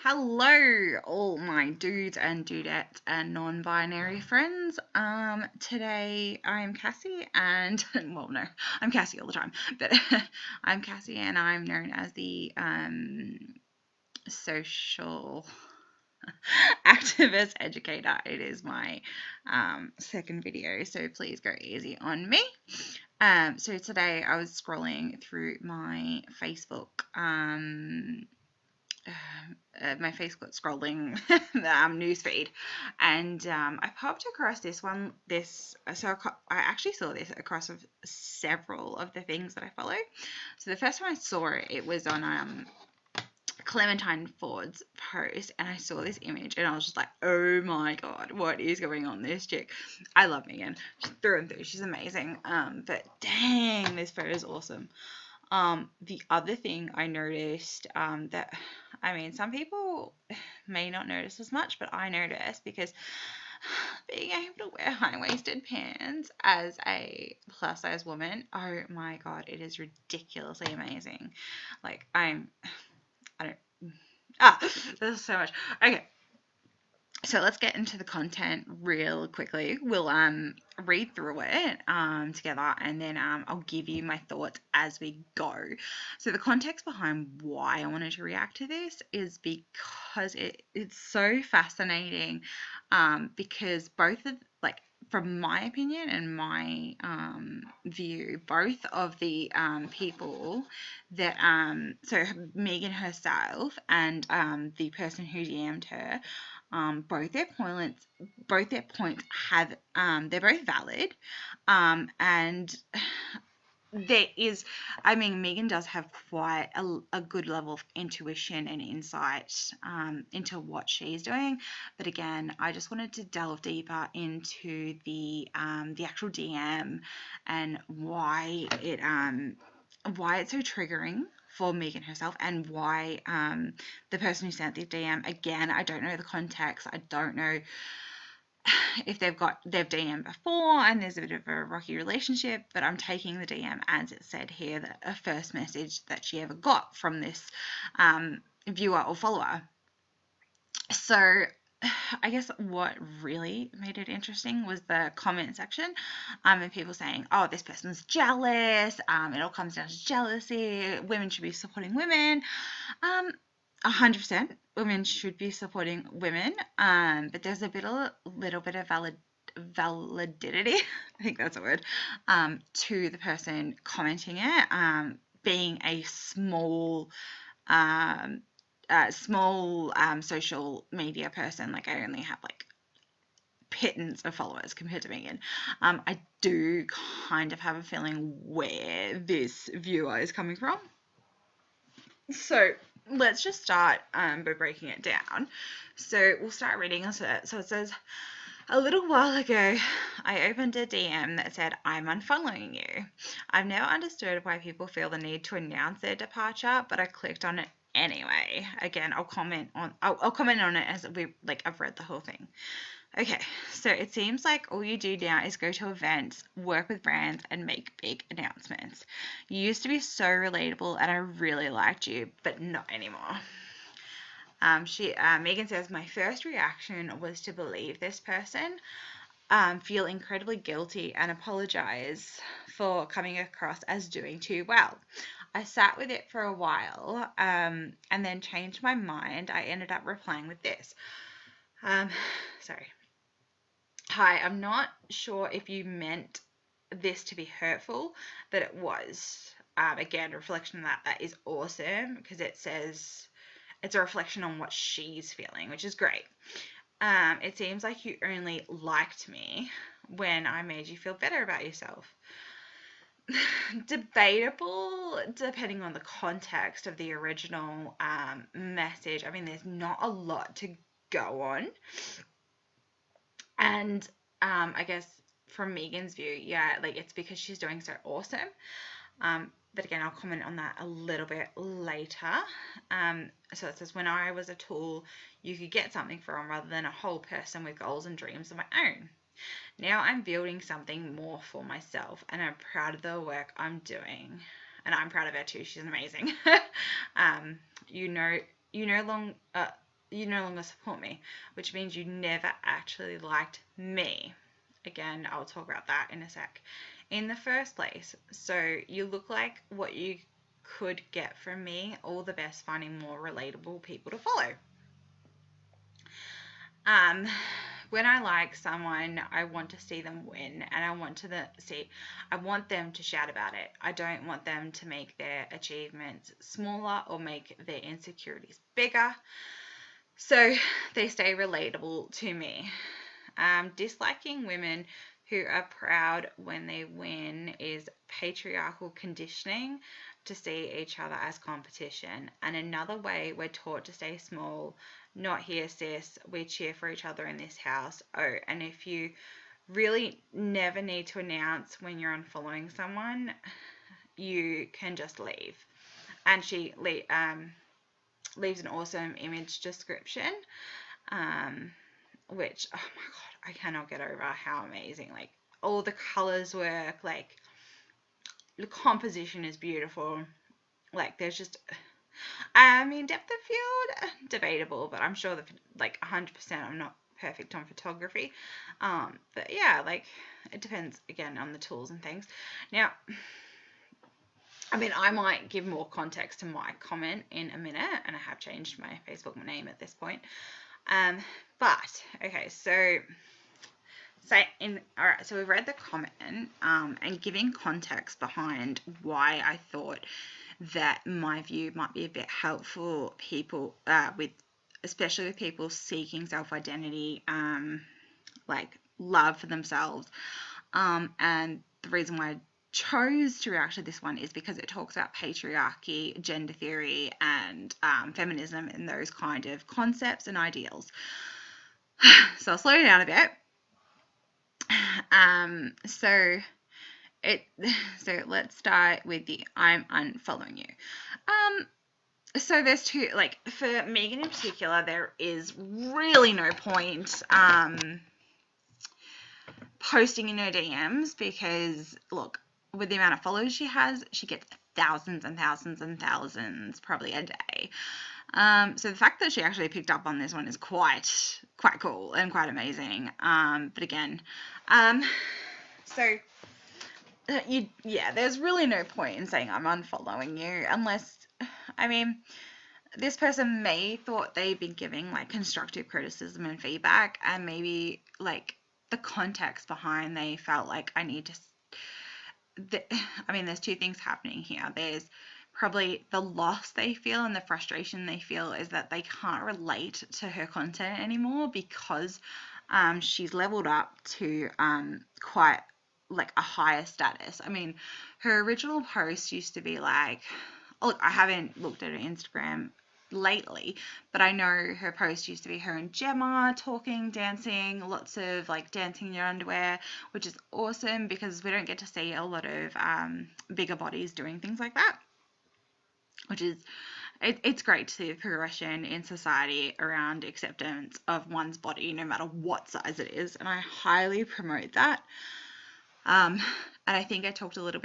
Hello, all my dudes and dudettes and non-binary friends. Today I'm Cassie and, well, no, I'm Cassie all the time, but I'm Cassie and I'm known as the social activist educator. It is my second video, so please go easy on me. So today I was scrolling through my Facebook scrolling newsfeed, and I popped across this one. I actually saw this across of several of the things that I follow. So the first time I saw it, it was on Clementine Ford's post, and I saw this image, and I was just like, "Oh my god, what is going on?" This chick, I love Megan, she's through and through. She's amazing. But dang, this photo is awesome. The other thing I noticed, that, I mean, some people may not notice as much, but I noticed because being able to wear high-waisted pants as a plus-size woman, oh my god, it is ridiculously amazing. Like, I don't, there's so much. Okay. So let's get into the content real quickly. We'll read through it together, and then I'll give you my thoughts as we go. So the context behind why I wanted to react to this is because it's so fascinating, because both of, like, from my opinion and my view, both of the people that so Megan herself and the person who DM'd her, both their points have they're both valid, and there is, I mean, Megan does have quite a good level of intuition and insight into what she's doing, but again, I just wanted to delve deeper into the actual DM and why it's so triggering for Megan herself, and why the person who sent the DM, again, I don't know the context. I don't know if they've DM'd before and there's a bit of a rocky relationship, but I'm taking the DM as it said here, that a first message that she ever got from this viewer or follower. So I guess what really made it interesting was the comment section, and people saying, "Oh, this person's jealous. It all comes down to jealousy. Women should be supporting women." 100%, women should be supporting women. But there's little bit of validity, I think that's a word, to the person commenting it, being a small social media person. Like, I only have like pittance of followers compared to Megan. I do kind of have a feeling where this viewer is coming from. So let's just start by breaking it down. So we'll start reading. So it says, "A little while ago, I opened a DM that said, 'I'm unfollowing you. I've never understood why people feel the need to announce their departure, but I clicked on it anyway.'" Again, I'll comment on it as I've read the whole thing. Okay, so it seems like all you do now is go to events, work with brands, and make big announcements. You used to be so relatable, and I really liked you, but not anymore. Megan says, "My first reaction was to believe this person, feel incredibly guilty, and apologize for coming across as doing too well. I sat with it for a while, and then changed my mind. I ended up replying with this. Sorry. Hi, I'm not sure if you meant this to be hurtful, but it was." Again, a reflection of that is awesome, because it says it's a reflection on what she's feeling, which is great. "It seems like you only liked me when I made you feel better about yourself." Debatable, depending on the context of the original message. I mean, there's not a lot to go on. And I guess from Megan's view, yeah, like, it's because she's doing so awesome. But again, I'll comment on that a little bit later. So it says, "When I was a tool you could get something from, rather than a whole person with goals and dreams of my own. Now I'm building something more for myself, and I'm proud of the work I'm doing." And I'm proud of her too. She's amazing. You no you no longer support me, which means you never actually liked me. Again, I'll talk about that in a sec. In the first place, so you look like what you could get from me. All the best finding more relatable people to follow. When I like someone, I want to see them win, and I want them to shout about it. I don't want them to make their achievements smaller or make their insecurities bigger, so they stay relatable to me. Disliking women who are proud when they win is patriarchal conditioning to see each other as competition. And another way we're taught to stay small, not here, sis, we cheer for each other in this house. Oh, and if you really never need to announce when you're unfollowing someone, you can just leave. And she leaves an awesome image description, which, oh my god, I cannot get over how amazing. Like, all the colors work, like the composition is beautiful. Like, there's just, I mean, depth of field, debatable, but I'm sure that, like, 100% I'm not perfect on photography. But yeah, like, it depends again on the tools and things. Now, I mean, I might give more context to my comment in a minute, and I have changed my Facebook name at this point. But okay, so all right, so we've read the comment, and giving context behind why I thought that my view might be a bit helpful people especially with people seeking self-identity, like love for themselves, and the reason why I chose to react to this one is because it talks about patriarchy, gender theory, and feminism, and those kind of concepts and ideals. So I'll slow down a bit. So let's start with the I'm unfollowing you. So there's two, like, for Megan in particular, there is really no point posting in her DMs, because look, with the amount of followers she has, she gets thousands and thousands and thousands probably a day. So the fact that she actually picked up on this one is quite cool and quite amazing. But again, there's really no point in saying I'm unfollowing you, unless, I mean, this person may thought they'd been giving, like, constructive criticism and feedback, and maybe, like, the context behind they felt like I need to, there's two things happening here. There's probably the loss they feel and the frustration they feel is that they can't relate to her content anymore, because she's leveled up to quite, like, a higher status. I mean, her original post used to be like, look, I haven't looked at her Instagram lately, but I know her post used to be her and Gemma talking, dancing, lots of, like, dancing in your underwear, which is awesome because we don't get to see a lot of bigger bodies doing things like that, which is, it's great to see the progression in society around acceptance of one's body, no matter what size it is, and I highly promote that. And I think I talked a little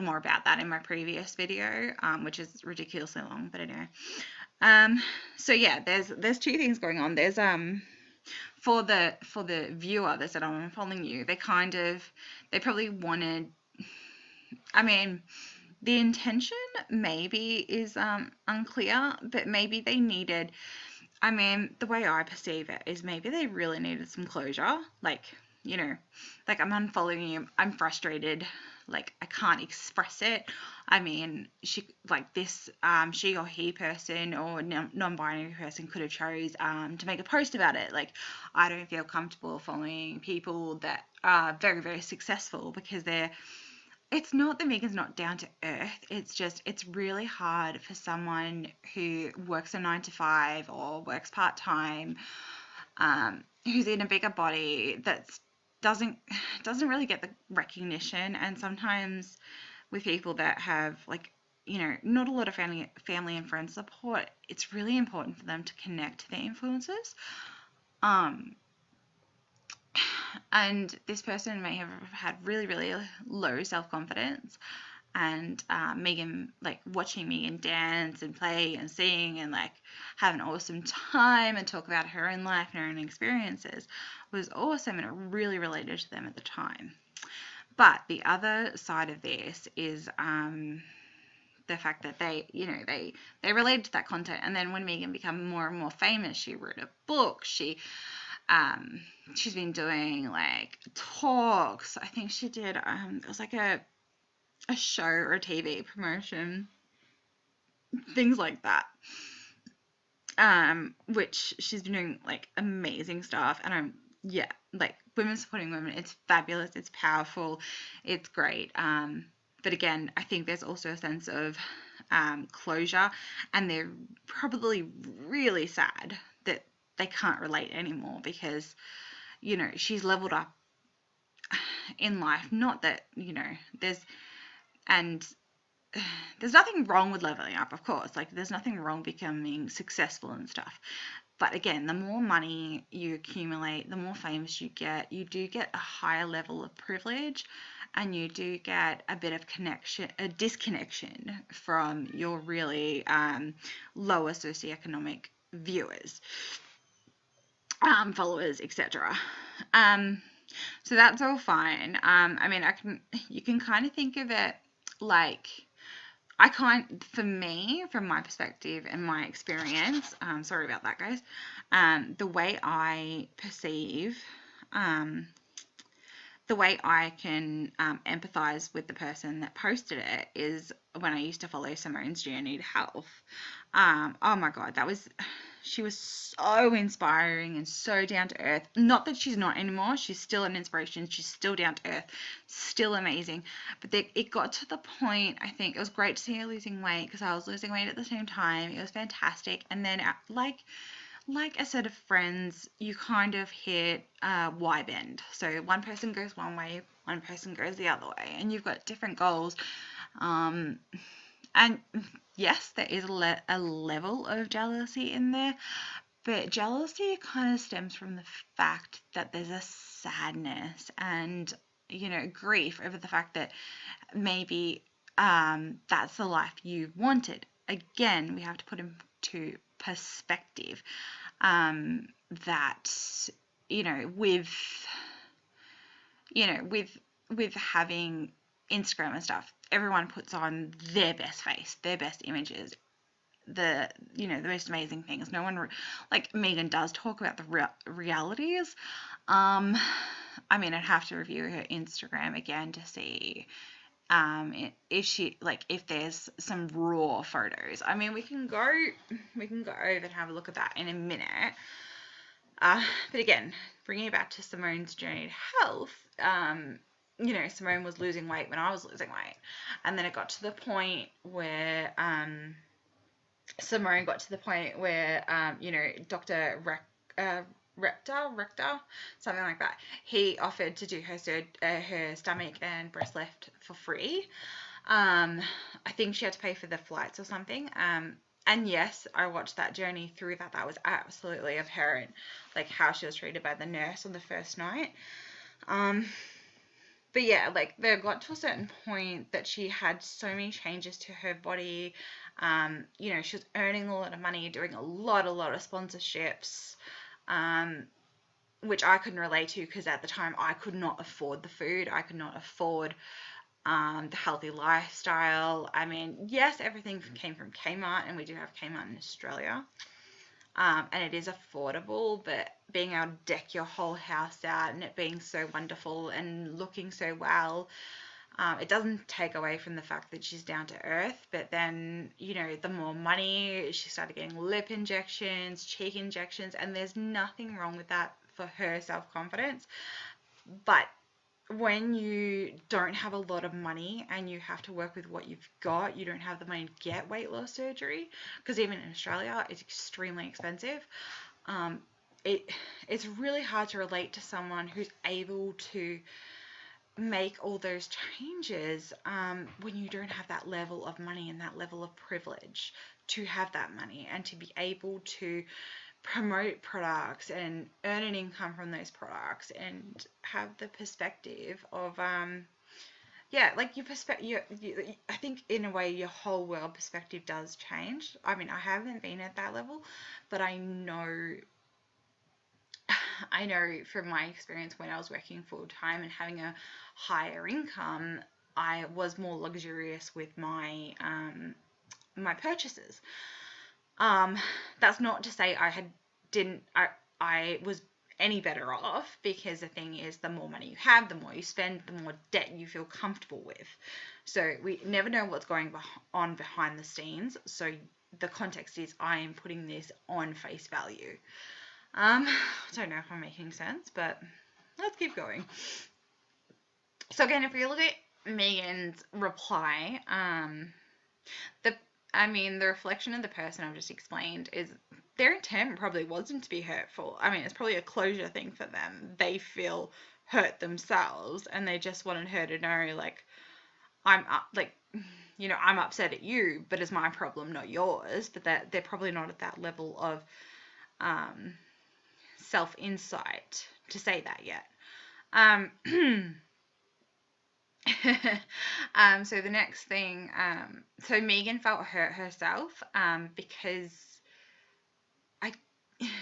more about that in my previous video, which is ridiculously long, but anyway. So yeah, there's two things going on. There's for the viewer that said, oh, I'm following you, they probably wanted, I mean, the intention maybe is unclear, but maybe they needed, I mean, the way I perceive it is maybe they really needed some closure, like, you know, like, I'm unfollowing you, I'm frustrated, like, I can't express it. I mean, she or he person or non-binary person could have chose to make a post about it. Like, I don't feel comfortable following people that are very, very successful, because it's not that Megan's not down to earth. It's just, it's really hard for someone who works a 9 to 5 or works part-time, who's in a bigger body, doesn't really get the recognition. And sometimes with people that have, like, you know, not a lot of family and friend support, it's really important for them to connect to their influences. And this person may have had really, really low self-confidence, and Megan, like watching Megan dance and play and sing and like have an awesome time and talk about her own life and her own experiences was awesome, and it really related to them at the time. But the other side of this is the fact that they related to that content, and then when Megan became more and more famous, she wrote a book. She's been doing like talks. I think she did it was like a show or a TV promotion, things like that. Which she's been doing like amazing stuff, and like women supporting women. It's fabulous. It's powerful. It's great. But again, I think there's also a sense of closure, and they're probably really sad that they can't relate anymore because she's leveled up in life. Not that and there's nothing wrong with leveling up, of course. Like, there's nothing wrong becoming successful and stuff. But again, the more money you accumulate, the more famous you do get a higher level of privilege, and you do get a bit of a disconnection from your really lower socioeconomic viewers, followers, etc. So that's all fine. I mean, you can kind of think of it like, for me, from my perspective and my experience, sorry about that, guys, the way I perceive, the way I can empathize with the person that posted it is when I used to follow Simone's journey to health. Oh my God, she was so inspiring and so down to earth. Not that she's not anymore. She's still an inspiration. She's still down to earth, still amazing. But it got to the point, I think, it was great to see her losing weight because I was losing weight at the same time. It was fantastic. And then, like a set of friends, you kind of hit a Y bend. So one person goes one way, one person goes the other way, and you've got different goals. And yes, there is a level of jealousy in there, but jealousy kind of stems from the fact that there's a sadness and, grief over the fact that maybe that's the life you wanted. Again, we have to put into perspective that, with having Instagram and stuff, everyone puts on their best face, their best images, the most amazing things. No one like Megan does talk about the realities. I mean, I'd have to review her Instagram again to see if there's some raw photos. I mean, we can go over and have a look at that in a minute. But again, bringing it back to Simone's journey to health, Simone was losing weight when I was losing weight. And then it got to the point where Simone got to the point where, Dr. Rector, something like that, he offered to do her stomach and breast lift for free. I think she had to pay for the flights or something. And yes, I watched that journey through that. That was absolutely apparent, like how she was treated by the nurse on the first night. But yeah, like they got to a certain point that she had so many changes to her body. She was earning a lot of money, doing a lot of sponsorships, which I couldn't relate to because at the time I could not afford the food. I could not afford the healthy lifestyle. I mean, yes, everything came from Kmart, and we do have Kmart in Australia. And it is affordable, but being able to deck your whole house out and it being so wonderful and looking so well, it doesn't take away from the fact that she's down to earth. But then, the more money, she started getting lip injections, cheek injections, and there's nothing wrong with that for her self-confidence. But when you don't have a lot of money and you have to work with what you've got, you don't have the money to get weight loss surgery, because even in Australia, it's extremely expensive. It's really hard to relate to someone who's able to make all those changes when you don't have that level of money and that level of privilege to have that money and to be able to promote products and earn an income from those products and have the perspective of yeah, like your perspective, I think in a way your whole world perspective does change. I mean, I haven't been at that level, but I know from my experience when I was working full time and having a higher income, I was more luxurious with my purchases. Um, that's not to say I was any better off, because the thing is, the more money you have, the more you spend, the more debt you feel comfortable with. So we never know what's going on behind the scenes. So the context is, I am putting this on face value. I don't know if I'm making sense, but let's keep going. So again, if we look at Megan's reply, the reflection of the person I've just explained is their intent probably wasn't to be hurtful. I mean, it's probably a closure thing for them. They feel hurt themselves, and they just wanted her to know, like, I'm upset at you, but it's my problem, not yours. But that they're probably not at that level of self-insight to say that yet. So the next thing, so Megan felt hurt herself, because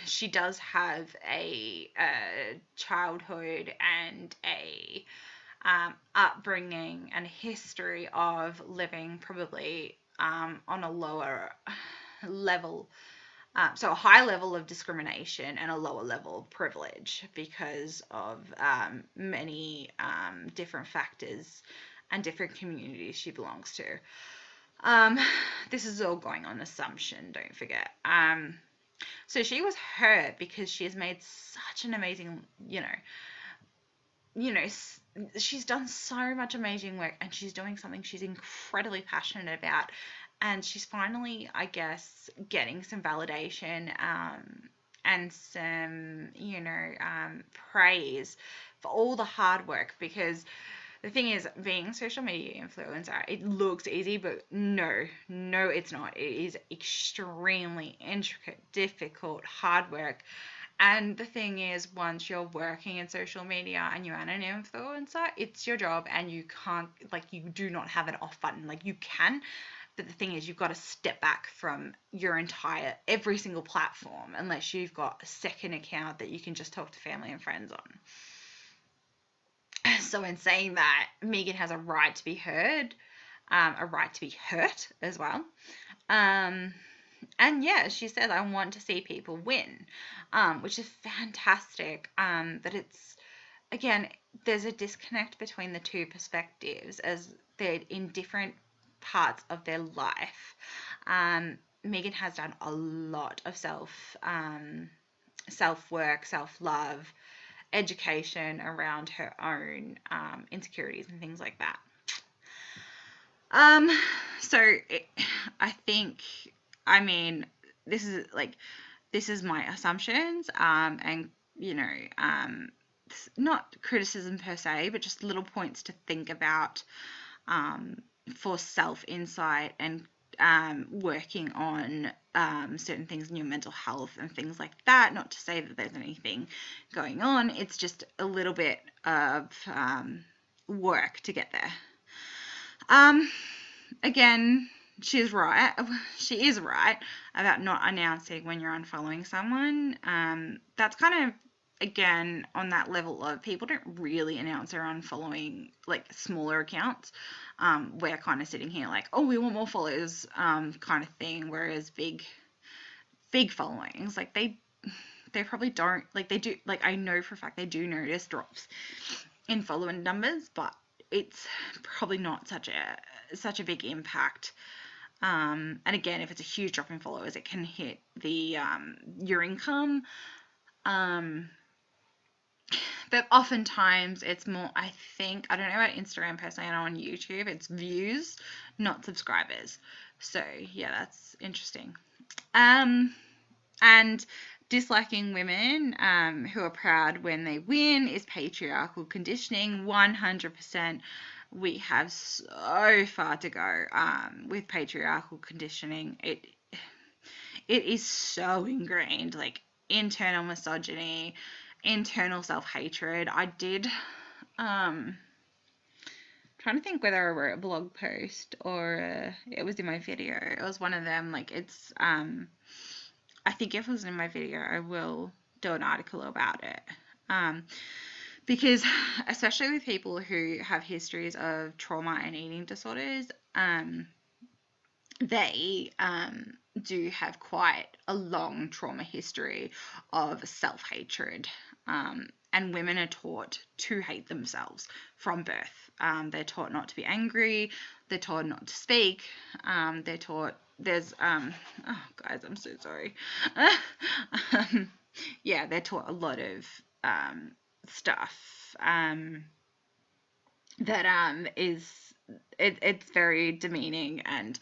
she does have a childhood and a upbringing and history of living probably on a lower level. So a high level of discrimination and a lower level of privilege, because of many different factors and different communities she belongs to. This is all going on assumption, don't forget. So she was hurt because she has made such an amazing, she's done so much amazing work, and she's doing something she's incredibly passionate about. And she's finally, I guess, getting some validation and some, praise for all the hard work. Because the thing is, being a social media influencer, it looks easy, but no, it's not. It is extremely intricate, difficult, hard work. And the thing is, once you're working in social media and you're an influencer, it's your job, and you can't, you do not have an off button. You can, but the thing is, you've got to step back from every single platform, unless you've got a second account that you can just talk to family and friends on. So in saying that, Megan has a right to be heard, a right to be hurt as well. And yeah, she says, I want to see people win, which is fantastic. But it's, again, there's a disconnect between the two perspectives, as they're in different parts of their life. Megan has done a lot of self-work, self-love, education around her own insecurities and things like that. I think, this is my assumptions, and not criticism per se, but just little points to think about for self-insight and working on certain things in your mental health and things like that. Not to say that there's anything going on, it's just a little bit of work to get there. Again, she is right about not announcing when you're unfollowing someone. That's kind of, again, on that level of, people don't really announce they're unfollowing smaller accounts. We're kind of sitting here oh, we want more followers, kind of thing. Whereas big followings, they probably don't, they do, I know for a fact they do notice drops in following numbers, but it's probably not such a big impact. And again, if it's a huge drop in followers, it can hit your income. But oftentimes it's more, I think, I don't know about Instagram personally, I know on YouTube it's views, not subscribers. So yeah, that's interesting. And disliking women who are proud when they win is patriarchal conditioning. 100%. We have so far to go with patriarchal conditioning. It is so ingrained, internal misogyny, internal self-hatred. I did trying to think whether I wrote a blog post or it was in my video. It was one of them. Like it's I think if it was in my video, I will do an article about it. Because especially with people who have histories of trauma and eating disorders, they do have quite a long trauma history of self-hatred. And women are taught to hate themselves from birth. They're taught not to be angry. They're taught not to speak. They're taught there's oh guys, I'm so sorry. Yeah, they're taught a lot of stuff that it's very demeaning, and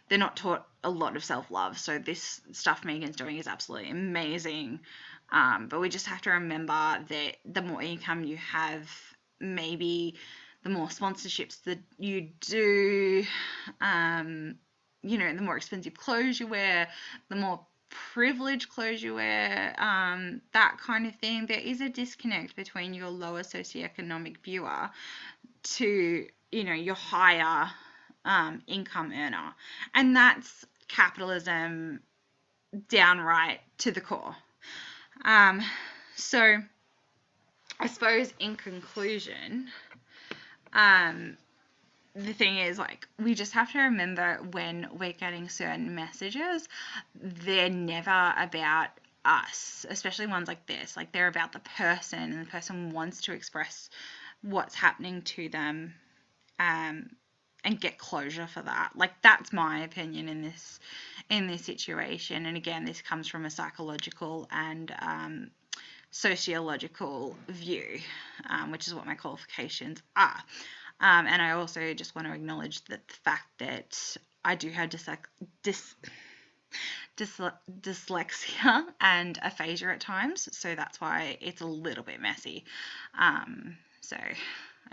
they're not taught a lot of self-love. So this stuff Megan's doing is absolutely amazing. But we just have to remember that the more income you have, maybe the more sponsorships that you do, the more expensive clothes you wear, the more privileged clothes you wear, that kind of thing. There is a disconnect between your lower socioeconomic viewer to, your higher income earner. And that's capitalism downright to the core. So I suppose in conclusion, the thing is, like, we just have to remember when we're getting certain messages, they're never about us, especially ones like this. Like, they're about the person, and the person wants to express what's happening to them, and get closure for that. Like, that's my opinion in this situation. And again, this comes from a psychological and sociological view, which is what my qualifications are. And I also just want to acknowledge that the fact that I do have dyslexia and aphasia at times, so that's why it's a little bit messy.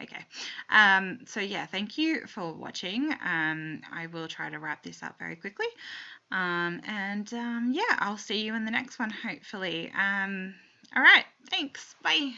Okay. So yeah, thank you for watching. I will try to wrap this up very quickly. Yeah, I'll see you in the next one, hopefully. All right, thanks. Bye.